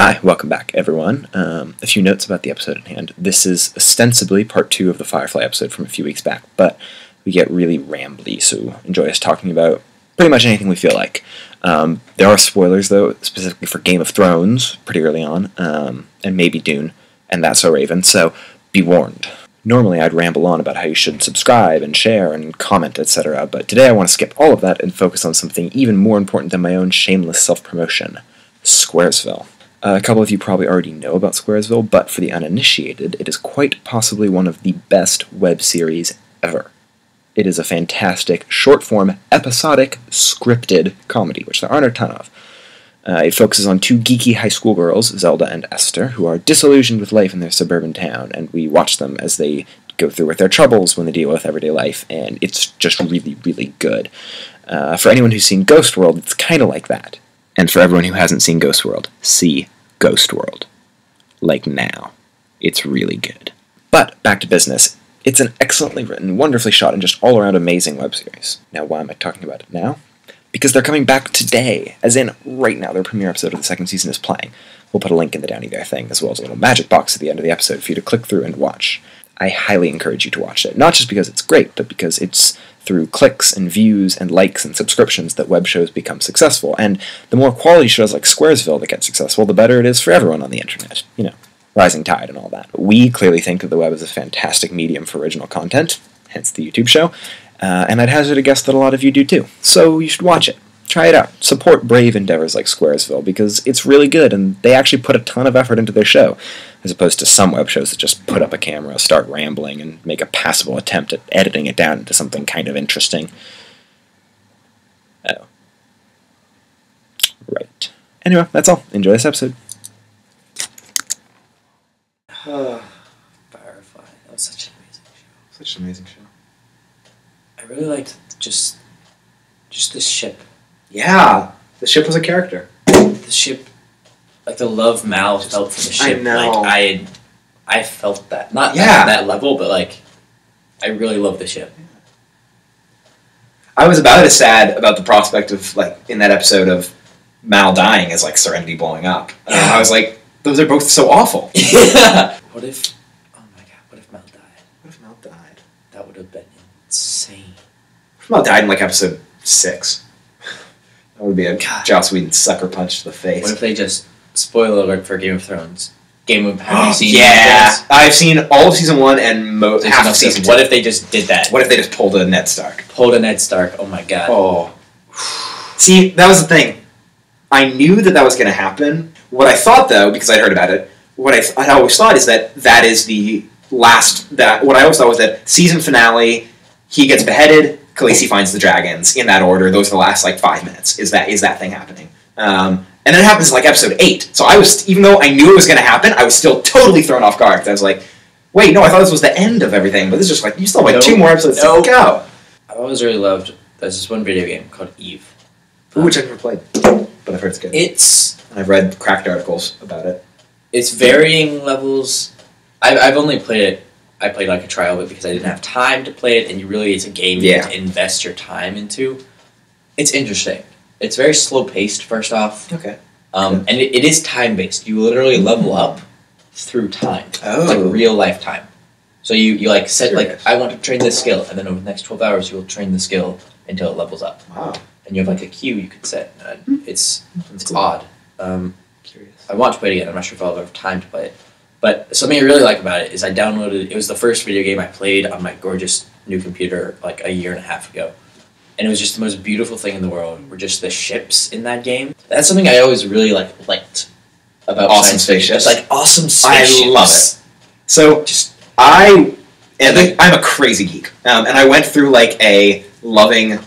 Hi, welcome back, everyone. A few notes about the episode at hand. This is ostensibly part 2 of the Firefly episode from a few weeks back, but we get really rambly, so enjoy us talking about pretty much anything we feel like. There are spoilers, though, specifically for Game of Thrones, pretty early on, and maybe Dune, and That's So Raven, so be warned. Normally I'd ramble on about how you should subscribe and share and comment, etc., but today I want to skip all of that and focus on something even more important than my own shameless self-promotion, Squaresville. A couple of you probably already know about Squaresville, but for the uninitiated, it is quite possibly one of the best web series ever. It is a fantastic, short-form, episodic, scripted comedy, which there aren't a ton of. It focuses on two geeky high school girls, Zelda and Esther, who are disillusioned with life in their suburban town, and we watch them as they go through with their troubles when they deal with everyday life, and it's just really, really good. For anyone who's seen Ghost World, it's kind of like that. And for everyone who hasn't seen Ghost World, see Ghost World. Like now. It's really good. But, back to business. It's an excellently written, wonderfully shot, and just all-around amazing web series. Now, why am I talking about it now? Because they're coming back today, as in right now. Their premiere episode of the second season is playing. We'll put a link in the Downy There thing, as well as a little magic box at the end of the episode for you to click through and watch. I highly encourage you to watch it, not just because it's great, but because it's through clicks and views and likes and subscriptions that web shows become successful, and the more quality shows like Squaresville that get successful, the better it is for everyone on the internet. You know, rising tide and all that. We clearly think that the web is a fantastic medium for original content, hence the YouTube show, and I'd hazard a guess that a lot of you do too, so you should watch it. Try it out. Support brave endeavors like Squaresville, because it's really good, and they actually put a ton of effort into their show, as opposed to some web shows that just put up a camera, start rambling, and make a passable attempt at editing it down into something kind of interesting. Oh. Right. Anyway, that's all. Enjoy this episode. Firefly. That was such an amazing show. Such an amazing show. I really liked just the ship. Yeah! The ship was a character. The ship, like the love Mal felt for the ship. I know. Like, I felt that. Not yeah. At that level, but like, I really love the ship. I was about as sad about the prospect of, like, in that episode of Mal dying as, like, Serenity blowing up. Yeah. I was like, those are both so awful. Yeah. What if Mal died? What if Mal died? That would have been insane. What if Mal died in, like, episode 6? That would be a Joss Whedon sucker punch to the face. What if they just, spoiler alert for Game of Thrones, have you seen yeah, I've seen all of season 1 and half of season 2. What if they just did that? What if they just pulled a Ned Stark? Oh my god. Oh. See, that was the thing. I knew that was going to happen. What I thought, though, because I'd heard about it, what I always thought is that is the last, what I always thought was that season finale, he gets beheaded, Khaleesi finds the dragons, in that order. Those are the last, like, 5 minutes, is that thing happening. And then it happens in, like, episode 8. So I was, even though I knew it was going to happen, I was still totally thrown off guard. I was like, wait, no, I thought this was the end of everything, but this is just like, you still have, like, 2 more episodes to go. I've always really loved, there's this one video game called Eve. Which I've never played, but I've heard it's good. I've read cracked articles about it. It's varying levels. I've only played it, I played like a trial of it because I didn't have time to play it, and it's a game you need to invest your time into. It's interesting. It's very slow-paced, first off. Okay. And it is time-based. You literally level up through time. Oh. Like real-life time. So you like set, like, I want to train this skill, and then over the next 12 hours you will train the skill until it levels up. Wow. And you have like a queue you could set. It's cool. odd. Curious. I want to play it again. I'm not sure if I'll have time to play it. But something I really like about it is I downloaded, it was the first video game I played on my gorgeous new computer like a year and a half ago. And it was just the most beautiful thing in the world, were just the ships in that game. That's something I always really liked about awesome spaceships. Just like awesome spaceships. I love it. So I'm a crazy geek, and I went through like a loving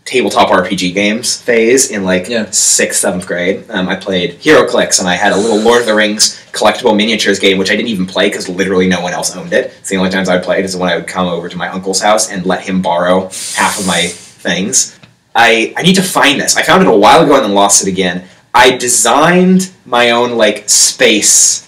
tabletop RPG games phase in like 6th, 7th grade. I played HeroClix, and I had a little Lord of the Rings collectible miniatures game, which I didn't even play because literally no one else owned it. So the only times I played is when I would come over to my uncle's house and let him borrow half of my things. I need to find this. I found it a while ago and then lost it again. I designed my own like space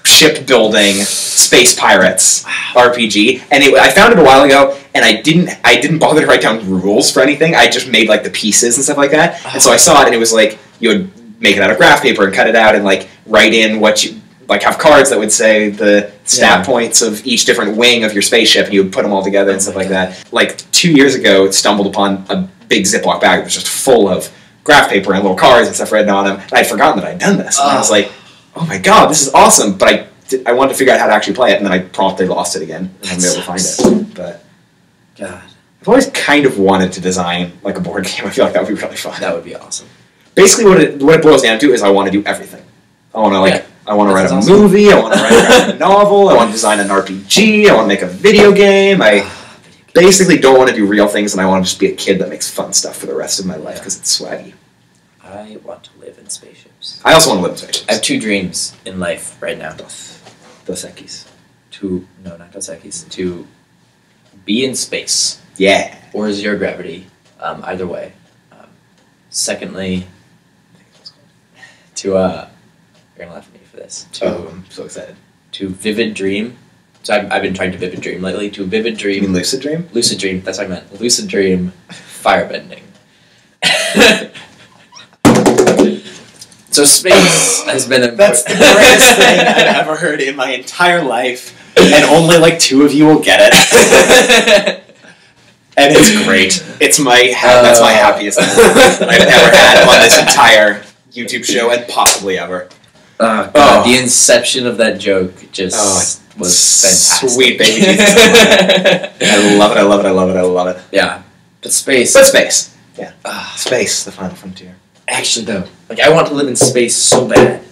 shipbuilding Space Pirates RPG, and I found it a while ago, and I didn't bother to write down rules for anything. I just made like the pieces and stuff like that, and so I saw it, and it was like you would make it out of graph paper and cut it out and like write in what you like have cards that would say the stat points of each different wing of your spaceship, and you would put them all together and stuff like that. Like 2 years ago, stumbled upon a big Ziploc bag that was just full of graph paper and little cards and stuff written on them. And I'd forgotten that I'd done this. And I was like, oh my god, this is awesome. But I wanted to figure out how to actually play it, and then I promptly lost it again. And I haven't been able to find it. But God, I've always kind of wanted to design like a board game. I feel like that would be really fun. that would be awesome. Basically, what it boils down to is I want to do everything. I want to I want to write a awesome. movie. I want to write a novel. I want to design an RPG. I want to make a video game. I basically don't want to do real things, and I want to just be a kid that makes fun stuff for the rest of my life because it's swaggy. I want to live in spaceships. I also want to live in spaceships. I have 2 dreams in life right now. Dos Equis. No, not Dos Equis. To be in space. Yeah. Or 0 gravity. Either way. Secondly, to you're gonna laugh at me for this. I'm so excited. To vivid dream. So I've been trying to vivid dream lately. To vivid dream. You mean lucid dream? Lucid dream. That's what I meant. Lucid dream. Firebending. So space has been a... That's the greatest thing I've ever heard in my entire life, and only like 2 of you will get it. And it's great. It's that's my happiest moment that I've ever had on this entire YouTube show, and possibly ever. Oh, God, the inception of that joke just was fantastic. Sweet baby Jesus. I love it, I love it, I love it, I love it. Yeah. But space. Yeah. Space, the final frontier. Actually, though, like, I want to live in space so bad.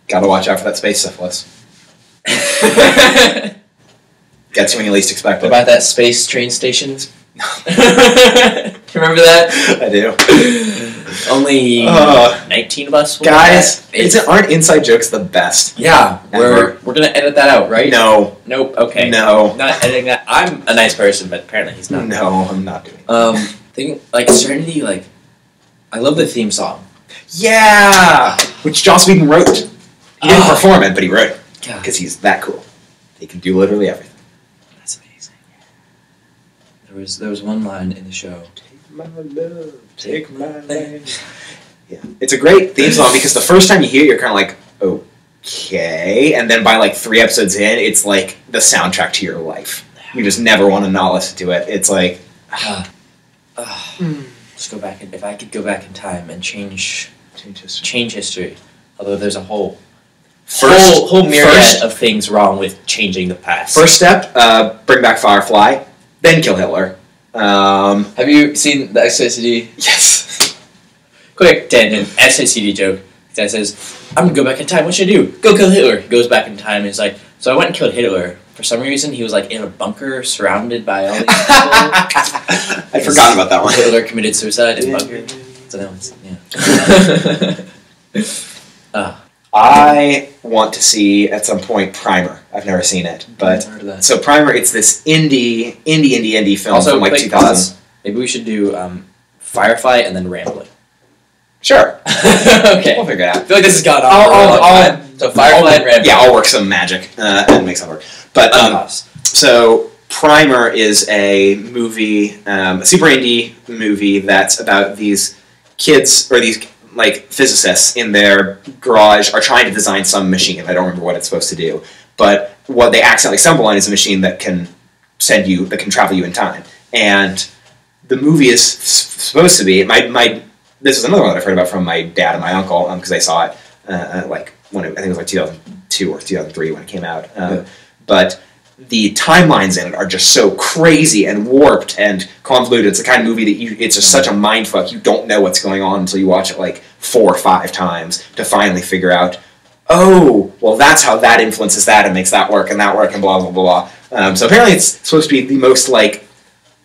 Gotta watch out for that space syphilis. Gets you when you least expect it. About that space train station? Remember that? I do. Only 19 of us will guys, aren't inside jokes the best? Yeah, we're gonna edit that out, right? No. Nope, okay. No. Not editing that. I'm a nice person, but apparently he's not. No, I'm not doing it. Thinking, like, Serenity, like, I love the theme song. Yeah! Which Joss Whedon wrote. He didn't perform it, but he wrote it. Because he's that cool. He can do literally everything. That's amazing. There was one line in the show. Take my love, take my land. Yeah. It's a great theme song because the first time you hear it, you're kind of like, okay. And then by like 3 episodes in, it's like the soundtrack to your life. You just never want to not listen to it. It's like... Let's go back, if I could go back in time and change history. Although there's a whole myriad of things wrong with changing the past. First step, bring back Firefly, then kill Hitler. Have you seen the SICD? Yes. Quick tangent, SICD joke. The guy says, I'm gonna go back in time, what should I do? Go kill Hitler. He goes back in time and he's like, so I went and killed Hitler. For some reason, he was like in a bunker surrounded by all these people. I'd forgotten about that one. Hitler committed suicide in a bunker. So now it's, I want to see at some point Primer. I've never seen it, but so Primer, it's this indie film also, from like 2000. Maybe we should do Firefly and then Rambling. Sure. Okay. We'll figure it out. I feel like this has gone on. So Firefly and Rambling. Yeah, I'll work some magic and make something work. But so Primer is a movie, a super indie movie that's about these kids or these like physicists in their garage are trying to design some machine. I don't remember what it's supposed to do, but what they accidentally stumble on is a machine that can travel you in time. And the movie is supposed to be this is another one that I've heard about from my dad and my uncle because they saw it like when I think it was like 2002 or 2003 when it came out. But the timelines in it are just so crazy and warped and convoluted. It's the kind of movie that it's just such a mindfuck. You don't know what's going on until you watch it like 4 or 5 times to finally figure out, oh, well, that's how that influences that and makes that work and that work and blah, blah, blah, blah. So apparently it's supposed to be the most like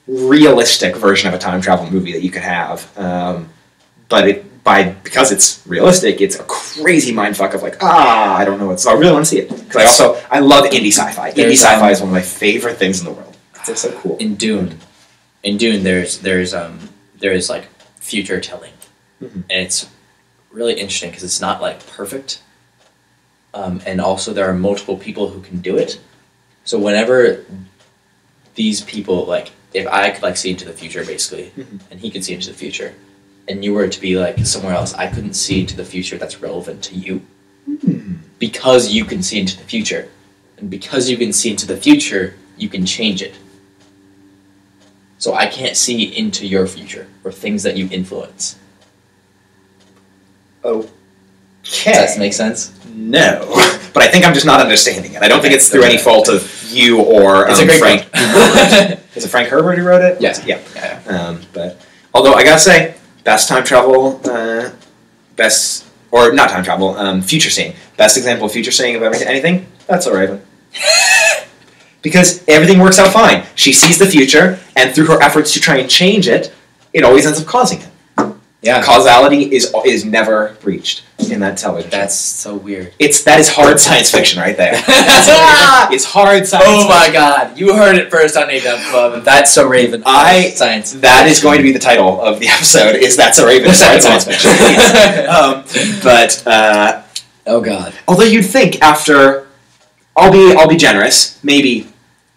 realistic version of a time travel movie that you could have. But because it's realistic, it's a crazy mindfuck of like, I don't know. So I really want to see it. Because I love indie sci-fi. Indie sci-fi is one of my favorite things in the world. It's so cool. In Dune, there's like future telling, and it's really interesting because it's not like perfect, and also there are multiple people who can do it. So whenever these people, like, if I could like see into the future basically, and he could see into the future, and you were to be like somewhere else, I couldn't see into the future that's relevant to you. Because you can see into the future. And because you can see into the future, you can change it. So I can't see into your future or things that you influence. Okay. Does that make sense? No. But I think I'm just not understanding it. I don't think it's through any fault of you or it's a great Frank. Is it Frank Herbert who wrote it? Yeah. Yeah. But although I gotta say, best time travel, not time travel, future seeing. Best example of future seeing of anything, that's a Raven. Because everything works out fine. She sees the future, and through her efforts to try and change it, it always ends up causing it. Yeah. Causality is never reached in that television show. That's so weird. That is hard science fiction right there. It's hard science fiction. Oh my god. You heard it first on AW Club. That's so Raven. Science. That is going to be the title of the episode, is That's a Raven. Science fiction. Oh god. Although you'd think after, I'll be generous, maybe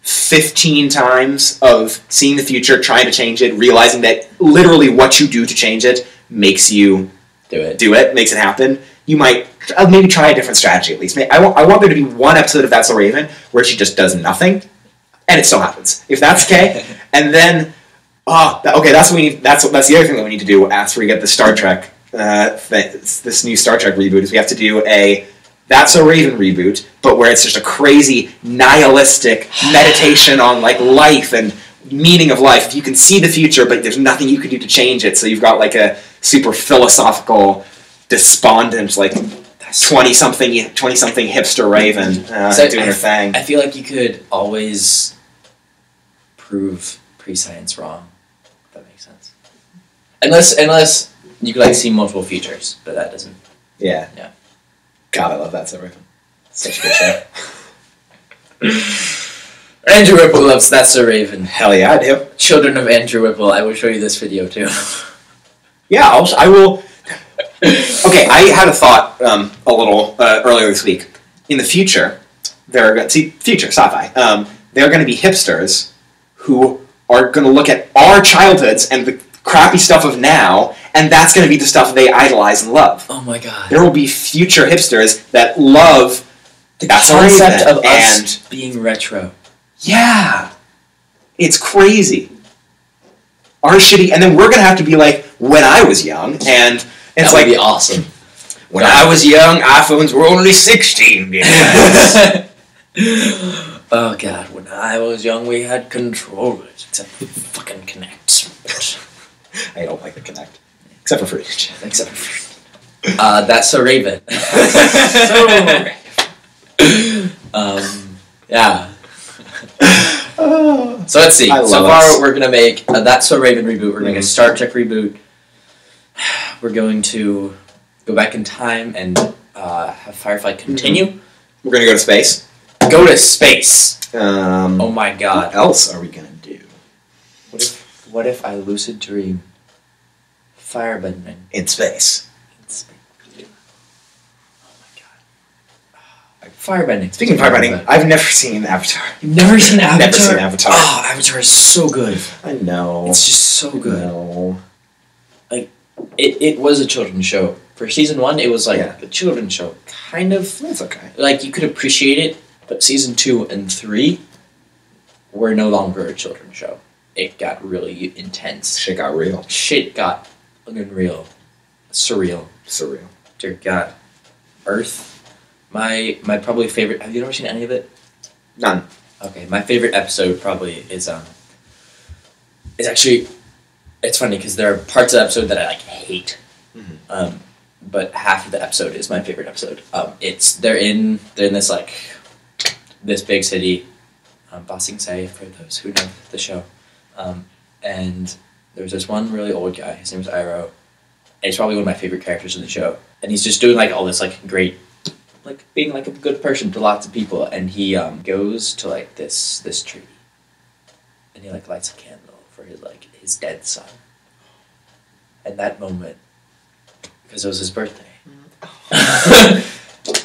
15 times of seeing the future, trying to change it, realizing that literally what you do to change it makes you do it, makes it happen, you might maybe try a different strategy at least. I want there to be one episode of That's a Raven where she just does nothing, and it still happens. If that's okay, and then, that's what we need. That's the other thing that we need to do after we get the Star Trek, this new Star Trek reboot, is we have to do a That's a Raven reboot, but where it's just a crazy nihilistic meditation on like life and meaning of life. If you can see the future, but there's nothing you can do to change it, so you've got like a super philosophical, despondent, like 20-something hipster Raven doing her thing. I feel like you could always prove pre-science wrong. If that makes sense. Unless you could like see multiple futures, but that doesn't. Yeah. God, I love That's a Raven. Such a good show. Andrew Whipple loves That's a Raven. Hell yeah, I do. Children of Andrew Whipple. I will show you this video too. Yeah, I will. Okay, I had a thought a little earlier this week. In the future, future sci-fi. There are going to be hipsters who are going to look at our childhoods and the crappy stuff of now, and that's going to be the stuff they idolize and love. Oh my god! There will be future hipsters that love the concept of us being retro. Yeah, it's crazy. Our shitty, and then we're gonna have to be like when I was young, and it's that would be awesome. When I was young, iPhones were only 16. Oh god, when I was young, we had controllers, except for fucking Kinect. I don't like the Kinect, except for footage. Except for That's a Raven. Yeah. So let's see. So far, we're gonna make a That's So Raven reboot. We're gonna make a Star Trek reboot. We're going to go back in time and have Firefly continue. We're gonna go to space. Go to space. Oh my god. What else are we gonna do? What if I lucid dream firebending in space? Firebending. Speaking of firebending, I've never seen Avatar. You've never seen Avatar? Never seen Avatar. Oh, Avatar is so good. I know. It's just so good. No. Like, it was a children's show. For season 1, it was like a children's show. Kind of. That's okay. Like, you could appreciate it, but season 2 and 3 were no longer a children's show. It got really intense. Shit got real. Shit got unreal. Surreal. Dear God. Earth. My probably favorite. Have you ever seen any of it? None. Okay, my favorite episode probably is actually, it's funny because there are parts of the episode that I like hate, but half of the episode is my favorite episode. They're in this like this big city, Ba Sing Se for those who know the show, and there's this one really old guy. His name is Iroh, and he's probably one of my favorite characters in the show, and he's just doing like all this like great. Like being like a good person to lots of people, and he goes to like this tree, and he like lights a candle for his dead son. And that moment, because it was his birthday,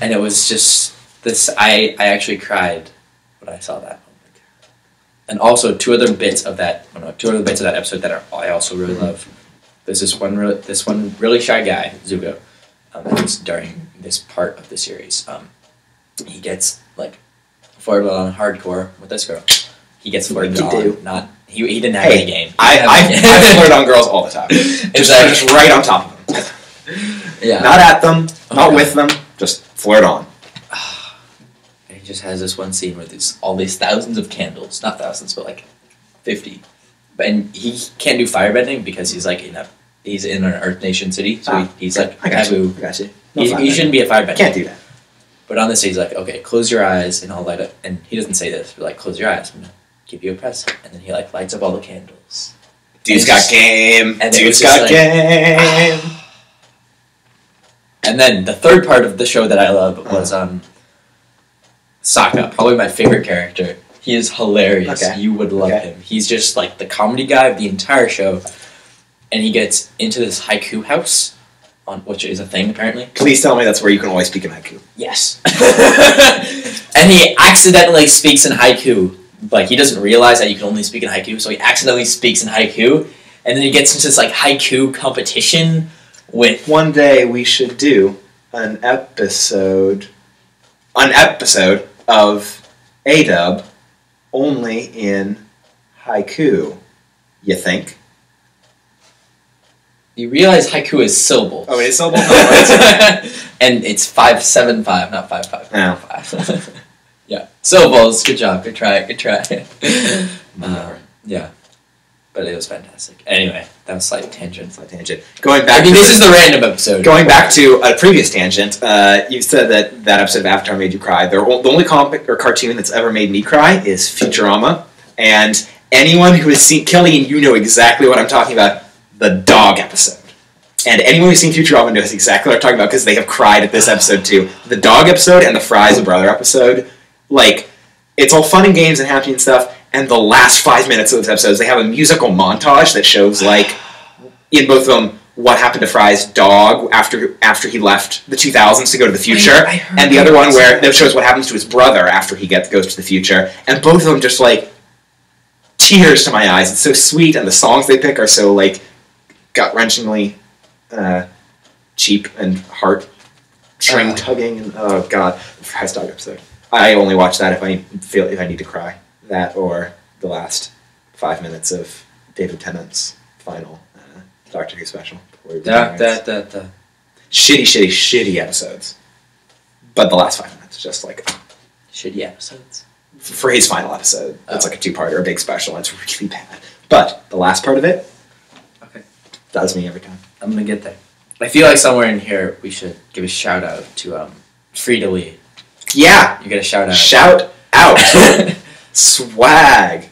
and it was just this. I actually cried when I saw that moment, and also two other bits of that episode that I also really love there's this one really shy guy, Zugo, during this part of the series. He gets like flirted on hardcore with this girl. He gets flirted on. He didn't have any game. I flirt on girls all the time. Just right on top of them. Yeah. Not at them, not with them, just flirt on. And he just has this one scene with all these thousands of candles. Not thousands, but like 50. And he can't do firebending because he's like he's in an Earth Nation city, so he's like taboo. I got you. He shouldn't be a firebender. Can't do that. But on this day, he's like, okay, close your eyes and I'll light up. And he doesn't say this, but like, close your eyes. I'm gonna give you a present. And then he like lights up all the candles. Dude's got game. Dude's got game. And then the third part of the show that I love was Sokka, probably my favorite character. He is hilarious. Okay. You would love him. He's just like the comedy guy of the entire show. And he gets into this haiku house, which is a thing apparently. Please tell me that's where you can always speak in haiku. Yes. And he accidentally speaks in haiku. Like, he doesn't realize that you can only speak in haiku, so he accidentally speaks in haiku. And then he gets into this like haiku competition with... One day we should do an episode of A-Dub only in haiku, you think? You realize haiku is syllables. Oh, it is syllables? No, and it's 5-7-5, not 5-5. No. 5. Yeah. Syllables. Good job. Good try. Yeah. But it was fantastic. Anyway, that was slight tangent. Going back. This is the random episode. Going back to a previous tangent, you said that episode of Avatar made you cry. The only comic or cartoon that's ever made me cry is Futurama, and anyone who has seen Kelly, and you know exactly what I'm talking about. The dog episode. And anyone who's seen Futurama knows exactly what I'm talking about because they have cried at this episode too. The dog episode and the Fry's Brother episode, like, it's all fun and games and happy and stuff, and the last 5 minutes of those episodes, they have a musical montage that shows, like, in both of them, what happened to Fry's dog after he left the 2000s to go to the future, and the other one where it shows what happens to his brother after he goes to the future, and both of them just, like, tears to my eyes. It's so sweet, and the songs they pick are so, like, gut-wrenchingly cheap and heart-string tugging, and oh god, the Fry's dog episode. I only watch that if I need to cry. That or the last 5 minutes of David Tennant's final Doctor Who special. Shitty episodes. But the last 5 minutes, just like shitty episodes. For his final episode, it's like a 2-parter, a big special. And it's really bad. But the last part of it, does me every time. I'm gonna get there. I feel like somewhere in here we should give a shout out to Frida Lee. Yeah, you get a shout out. Shout out. Swag.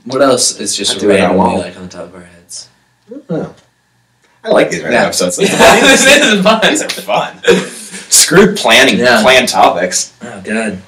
What else is just randomly like on the top of our heads? Oh. I like these random episodes. This is fun. These are fun. Screw planning, plan topics. Oh god.